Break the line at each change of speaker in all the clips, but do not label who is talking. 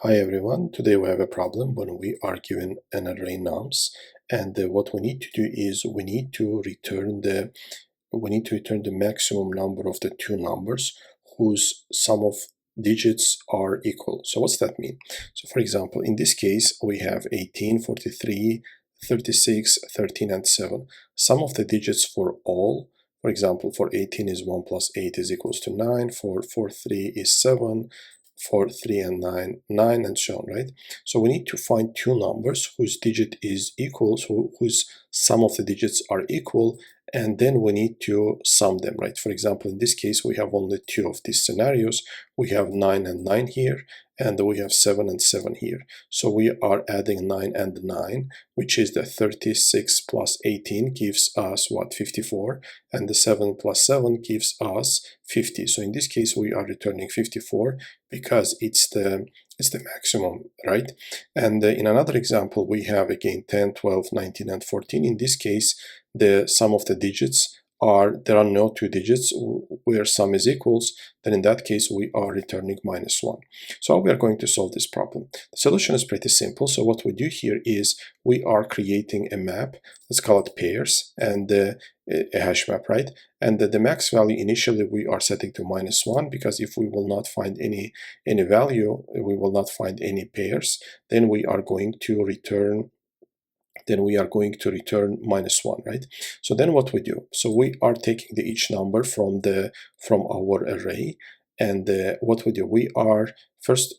Hi everyone, today we have a problem when we are given an array nums, and what we need to do is we need to return the maximum number of the two numbers whose sum of digits are equal. So what's that mean? So for example, in this case we have 18, 43, 36, 13 and 7. Sum of the digits for all, for example, for 18 is 1 plus 8 is equals to 9, for 43 is 7, for 3 and 9, 9 and so on, right? So we need to find two numbers whose digit is equal, so whose sum of the digits are equal, and then we need to sum them, right? For example, in this case, we have only two of these scenarios. We have 9 and 9 here, and we have 7 and 7 here. So we are adding 9 and 9, which is the 36 plus 18 gives us what, 54, and the 7 plus 7 gives us 50. So in this case, we are returning 54 because it's the maximum, right? And in another example, we have again 10, 12, 19, and 14. In this case, the sum of the digits there are no two digits where sum is equals, then in that case we are returning -1. So how we are going to solve this problem? The solution is pretty simple. So what we do here is we are creating a map, let's call it pairs, and a hash map, right? And the max value initially we are setting to -1, because if we will not find any value, we will not find any pairs, then we are going to return -1, right? So then what we do? So we are taking each number from our array, and what we do? We are first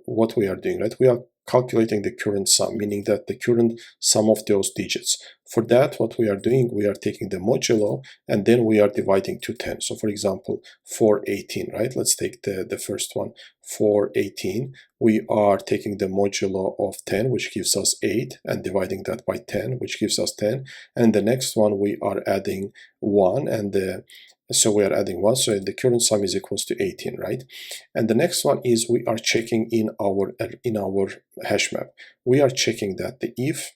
what we are doing, right? We are calculating the current sum, meaning that the current sum of those digits. For that, what we are doing, we are taking the modulo, and then we are dividing to 10. So for example, for 18, right? Let's take the first one. For 18, we are taking the modulo of 10, which gives us 8, and dividing that by 10, which gives us 10. And the next one, we are adding 1, and so we are adding 1, so the current sum is equals to 18, right? And the next one is we are checking in our hash map. We are checking that if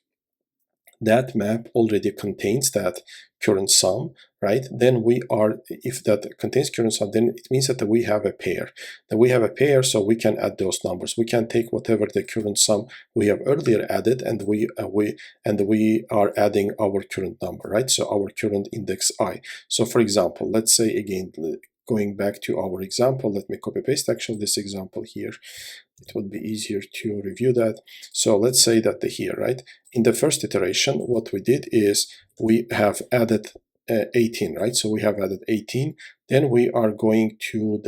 that map already contains that current sum, right? Then if that contains current sum, then it means that we have a pair. That we have a pair, so we can add those numbers. We can take whatever the current sum we have earlier added, and we are adding our current number, right? So our current index I. So for example, let's say again, going back to our example, let me copy paste actually this example here. It would be easier to review that. So let's say that here, right? In the first iteration, what we did is we have added 18, right? So we have added 18. Then we are going to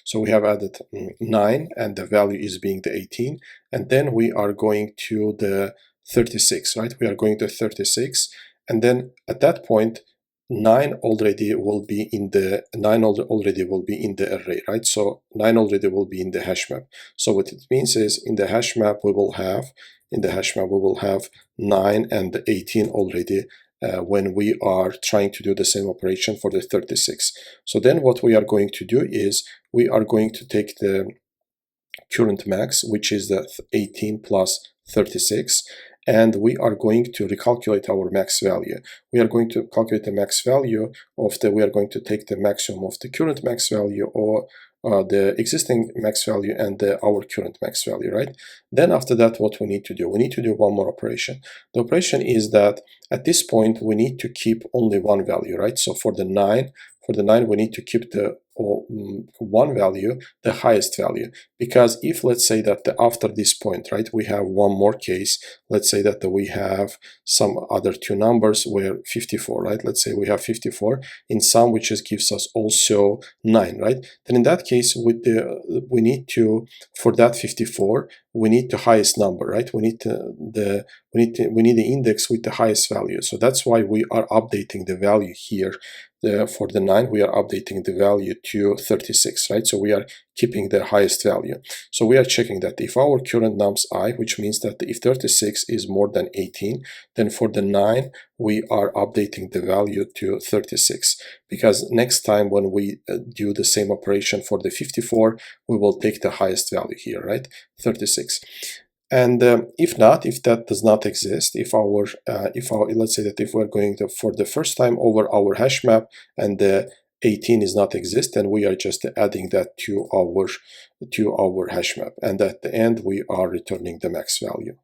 so we have added 9, and the value is being the 18. And then we are going to the 36, right? We are going to 36. And then at that point, 9 already will be in the array, right? So 9 already will be in the hash map. So what it means is in the hash map we will have 9 and 18 already when we are trying to do the same operation for the 36. So then what we are going to do is we are going to take the current max, which is the 18 plus 36, and we are going to recalculate our max value. We are going to calculate the max value we are going to take the maximum of the current max value, or the existing max value, and our current max value, right? Then after that, what we need to do? We need to do one more operation. The operation is that at this point, we need to keep only one value, right? So for the 9, we need to keep the one value, the highest value, because if let's say that after this point, right, we have one more case, let's say that we have some other two numbers where 54, right? Let's say we have 54 in sum, which gives us also 9, right? Then in that case, we need to, for that 54, we need the highest number, right? We need the index with the highest value. So that's why we are updating the value here. For the 9, we are updating the value to 36, right? So we are keeping the highest value. So we are checking that if our current nums I, which means that if 36 is more than 18, then for the 9, we are updating the value to 36. Because next time when we do the same operation for the 54, we will take the highest value here, right? 36. And if that does not exist, if let's say that if we're going to, for the first time over our hash map, and 18 is not exist, and we are just adding that to our hash map. And at the end, we are returning the max value.